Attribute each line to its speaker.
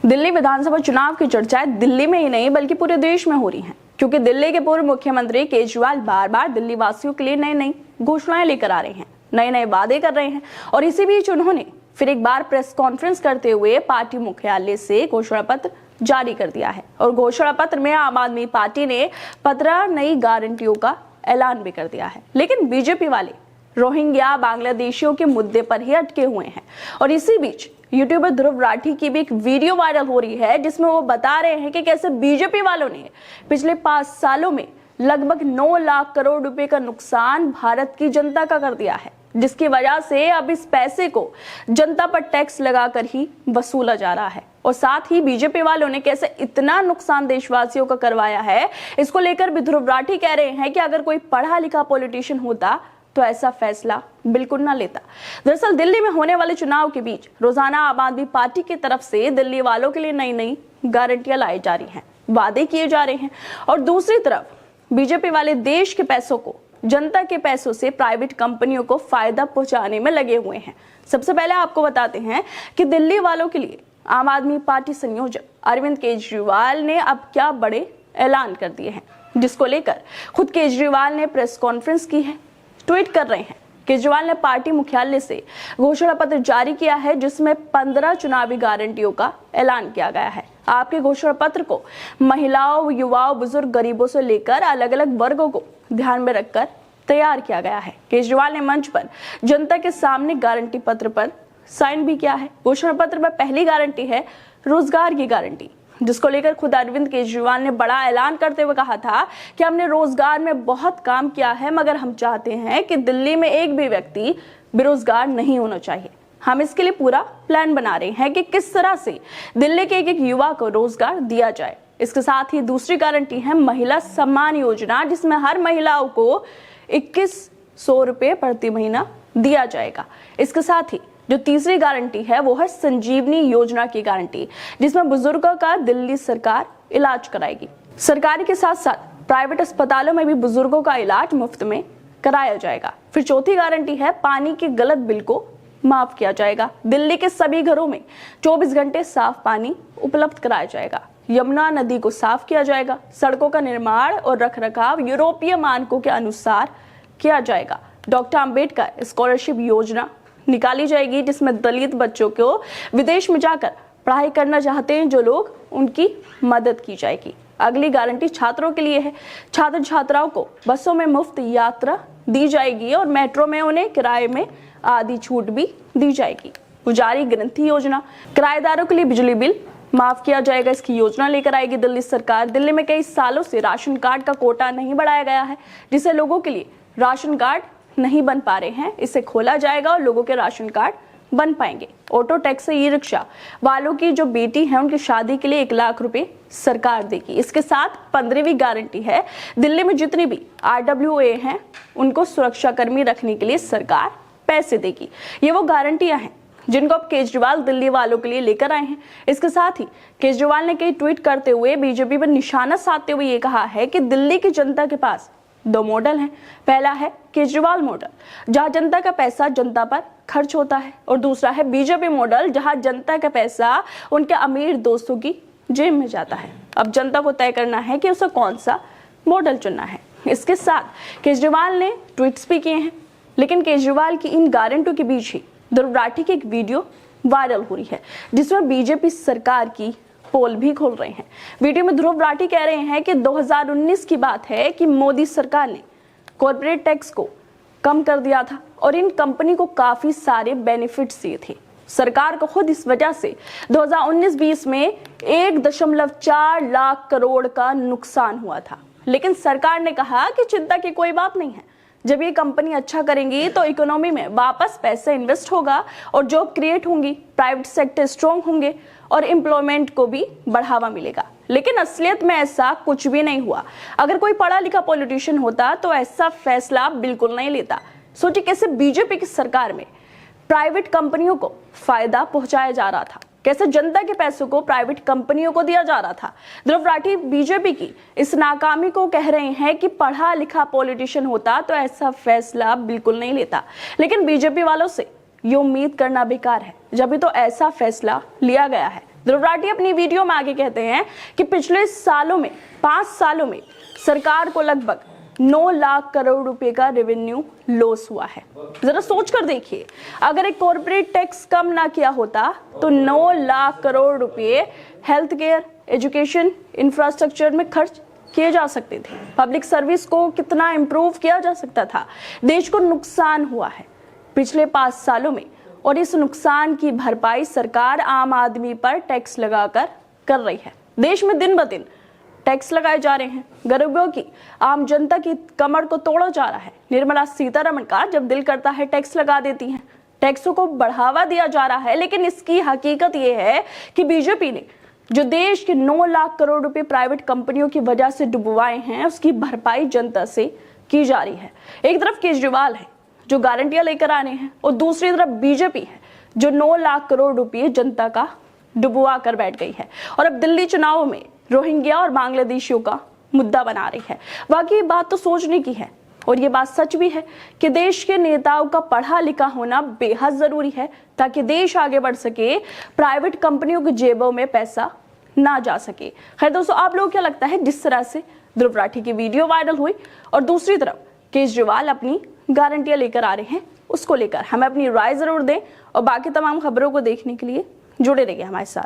Speaker 1: दिल्ली विधानसभा चुनाव की चर्चाएं दिल्ली में ही नहीं बल्कि पूरे देश में हो रही हैं, क्योंकि दिल्ली के पूर्व मुख्यमंत्री केजरीवाल बार बार दिल्ली वासियों के लिए नई नई घोषणाएं लेकर आ रहे हैं, नए नए वादे कर रहे हैं। और इसी बीच उन्होंने फिर एक बार प्रेस कॉन्फ्रेंस करते हुए पार्टी मुख्यालय से घोषणा पत्र जारी कर दिया है। और घोषणा पत्र में आम आदमी पार्टी ने 15 नई गारंटियों का ऐलान भी कर दिया है। लेकिन बीजेपी वाले रोहिंग्या बांग्लादेशियों के मुद्दे पर ही अटके हुए हैं। और इसी बीच यूट्यूबर ध्रुव राठी की भी एक वीडियो वायरल हो रही है, जिसमें वो बता रहे हैं कि कैसे बीजेपी वालों ने पिछले 5 सालों में लगभग 9 लाख करोड़ रुपए का नुकसान भारत की जनता का कर दिया है, जिसकी वजह से अब इस पैसे को जनता पर टैक्स लगाकर ही वसूला जा रहा है। और साथ ही बीजेपी वालों ने कैसे इतना नुकसान देशवासियों का करवाया है, इसको लेकर भी ध्रुव राठी कह रहे हैं कि अगर कोई पढ़ा लिखा पॉलिटिशियन होता तो ऐसा फैसला बिल्कुल ना लेता। दरअसल दिल्ली में होने वाले चुनाव के बीच रोजाना आम आदमी पार्टी की तरफ से दिल्ली वालों के लिए नई नई गारंटियां लाई जा रही हैं, वादे किए जा रहे हैं। और दूसरी तरफ बीजेपी वाले देश के पैसों को, जनता के पैसों से प्राइवेट कंपनियों को फायदा पहुंचाने में लगे हुए हैं। सबसे पहले आपको बताते हैं कि दिल्ली वालों के लिए आम आदमी पार्टी संयोजक अरविंद केजरीवाल ने अब क्या बड़े ऐलान कर दिए हैं, जिसको लेकर खुद केजरीवाल ने प्रेस कॉन्फ्रेंस की है, ट्वीट कर रहे हैं। केजरीवाल ने पार्टी मुख्यालय से घोषणा पत्र जारी किया है, जिसमें 15 चुनावी गारंटियों का ऐलान किया गया है। आपके घोषणा पत्र को महिलाओं, युवाओं, बुजुर्ग, गरीबों से लेकर अलग अलग वर्गों को ध्यान में रखकर तैयार किया गया है। केजरीवाल ने मंच पर जनता के सामने गारंटी पत्र पर साइन भी किया है। घोषणा पत्र में पहली गारंटी है रोजगार की गारंटी, जिसको लेकर खुद अरविंद केजरीवाल ने बड़ा ऐलान करते हुए कहा था कि हमने रोजगार में बहुत काम किया है, मगर हम चाहते हैं कि दिल्ली में एक भी व्यक्ति बेरोजगार नहीं होना चाहिए। हम इसके लिए पूरा प्लान बना रहे हैं कि किस तरह से दिल्ली के एक युवा को रोजगार दिया जाए। इसके साथ ही दूसरी गारंटी है महिला सम्मान योजना, जिसमें हर महिलाओं को 2100 रुपए प्रति महीना दिया जाएगा। इसके साथ ही जो तीसरी गारंटी है वो है संजीवनी योजना की गारंटी, जिसमें बुजुर्गों का दिल्ली सरकार इलाज कराएगी। सरकारी के साथ साथ प्राइवेट अस्पतालों में भी बुजुर्गों का इलाज मुफ्त में कराया जाएगा। फिर चौथी गारंटी है पानी के गलत बिल को माफ किया जाएगा। दिल्ली के सभी घरों में 24 घंटे साफ पानी उपलब्ध कराया जाएगा। यमुना नदी को साफ किया जाएगा। सड़कों का निर्माण और रखरखाव यूरोपीय मानकों के अनुसार किया जाएगा। डॉक्टर अंबेडकर स्कॉलरशिप योजना निकाली जाएगी, जिसमें दलित बच्चों को विदेश में जाकर पढ़ाई करना चाहते हैं जो लोग, उनकी मदद की जाएगी। अगली गारंटी छात्रों के लिए है। छात्र छात्राओं को बसों में मुफ्त यात्रा दी जाएगी और मेट्रो में उन्हें किराए में आधी छूट भी दी जाएगी। पुजारी ग्रंथि योजना, किराएदारों के लिए बिजली बिल माफ किया जाएगा। इसकी योजना लेकर आएगी दिल्ली सरकार। दिल्ली में कई सालों से राशन कार्ड का कोटा नहीं बढ़ाया गया है, जिससे लोगों के लिए राशन कार्ड नहीं बन पा रहे हैं। इसे खोला जाएगा और लोगों के राशन कार्ड बन पाएंगे। ऑटो टैक्सी, ई रिक्शा वालों की जो बेटी है उनकी शादी के लिए 1 लाख रुपए सरकार देगी। इसके साथ 15वीं गारंटी है दिल्ली में जितनी भी RWA हैं उनको सुरक्षा कर्मी रखने के लिए सरकार पैसे देगी। ये वो गारंटियां हैं जिनको अब केजरीवाल दिल्ली वालों के लिए लेकर आए हैं। इसके साथ ही केजरीवाल ने कई ट्वीट करते हुए बीजेपी पर निशाना साधते हुए ये कहा है कि दिल्ली की जनता के पास 2 मॉडल हैं। पहला है केजरीवाल मॉडल, जहां जनता का पैसा जनता पर खर्च होता है, और दूसरा है बीजेपी मॉडल, जहां जनता का पैसा उनके अमीर दोस्तों की जेब में जाता है। अब जनता को तय करना है कि उसे कौन सा मॉडल चुनना है। इसके साथ केजरीवाल ने ट्वीट्स भी किए हैं, लेकिन केजरीवाल की इन गारंटियों के बीच ही ध्रुव राठी की एक वीडियो वायरल हो रही है, जिसमें बीजेपी सरकार की पोल भी खोल रहे हैं। वीडियो में ध्रुव राठी कह रहे हैं कि 2019 की बात है कि मोदी सरकार ने कॉर्पोरेट टैक्स को कम कर दिया था और इन कंपनी को काफी सारे बेनिफिट्स दिए थे। सरकार को खुद इस वजह से 2019-20 में 1.4 लाख करोड़ का नुकसान हुआ था। लेकिन सरकार ने कहा कि चिंता की कोई बात नहीं है, जब ये कंपनी अच्छा करेंगी तो इकोनॉमी में वापस पैसे इन्वेस्ट होगा और जॉब क्रिएट होंगी, प्राइवेट सेक्टर स्ट्रॉन्ग होंगे और एम्प्लॉयमेंट को भी बढ़ावा मिलेगा। लेकिन असलियत में ऐसा कुछ भी नहीं हुआ। अगर कोई पढ़ा लिखा पॉलिटिशियन होता तो ऐसा फैसला बिल्कुल नहीं लेता। सोचिए कैसे बीजेपी की सरकार में प्राइवेट कंपनियों को फायदा पहुंचाया जा रहा था, कैसे जनता के पैसों को प्राइवेट कंपनियों को दिया जा रहा था। ध्रुव राठी बीजेपी की इस नाकामी को कह रहे हैं कि पढ़ा लिखा पॉलिटिशियन होता तो ऐसा फैसला बिल्कुल नहीं लेता। लेकिन बीजेपी वालों से ये उम्मीद करना बेकार है, जब भी तो ऐसा फैसला लिया गया है। ध्रुव राठी अपनी वीडियो में आगे कहते हैं कि पिछले सालों में 5 सालों में सरकार को लगभग 9 लाख करोड़ रुपए का रेवेन्यू लॉस हुआ है। जरा सोच कर देखिए, अगर एक कॉर्पोरेट टैक्स कम ना किया होता तो 9 लाख करोड़ रुपए हेल्थ केयर, एजुकेशन, इंफ्रास्ट्रक्चर में खर्च किए जा सकते थे। पब्लिक सर्विस को कितना इंप्रूव किया जा सकता था। देश को नुकसान हुआ है पिछले 5 सालों में, और इस नुकसान की भरपाई सरकार आम आदमी पर टैक्स लगाकर कर रही है। देश में दिन ब दिन टैक्स लगाए जा रहे हैं, गरीबों की, आम जनता की कमर को तोड़ा जा रहा है। निर्मला सीतारमण का जब दिल करता है टैक्स लगा देती हैं, टैक्सों को बढ़ावा दिया जा रहा है। लेकिन इसकी हकीकत यह है कि बीजेपी ने जो देश के 9 लाख करोड़ रुपए प्राइवेट कंपनियों की वजह से डुबवाए हैं, उसकी भरपाई जनता से की जा रही है। एक तरफ केजरीवाल है जो गारंटियां लेकर आ रहे हैं, और दूसरी तरफ बीजेपी है जो 9 लाख करोड़ रुपए जनता का डुबवा कर बैठ गई है, और अब दिल्ली चुनाव में रोहिंग्या और बांग्लादेशियों का मुद्दा बना रही है। वाकई बात तो सोचने की है, और ये बात सच भी है कि देश के नेताओं का पढ़ा लिखा होना बेहद जरूरी है ताकि देश आगे बढ़ सके, प्राइवेट कंपनियों की जेबों में पैसा ना जा सके। खैर दोस्तों, आप लोगों को क्या लगता है जिस तरह से ध्रुव राठी की वीडियो वायरल हुई और दूसरी तरफ केजरीवाल अपनी गारंटियां लेकर आ रहे हैं, उसको लेकर हमें अपनी राय जरूर दें, और बाकी तमाम खबरों को देखने के लिए जुड़े रहिए हमारे साथ।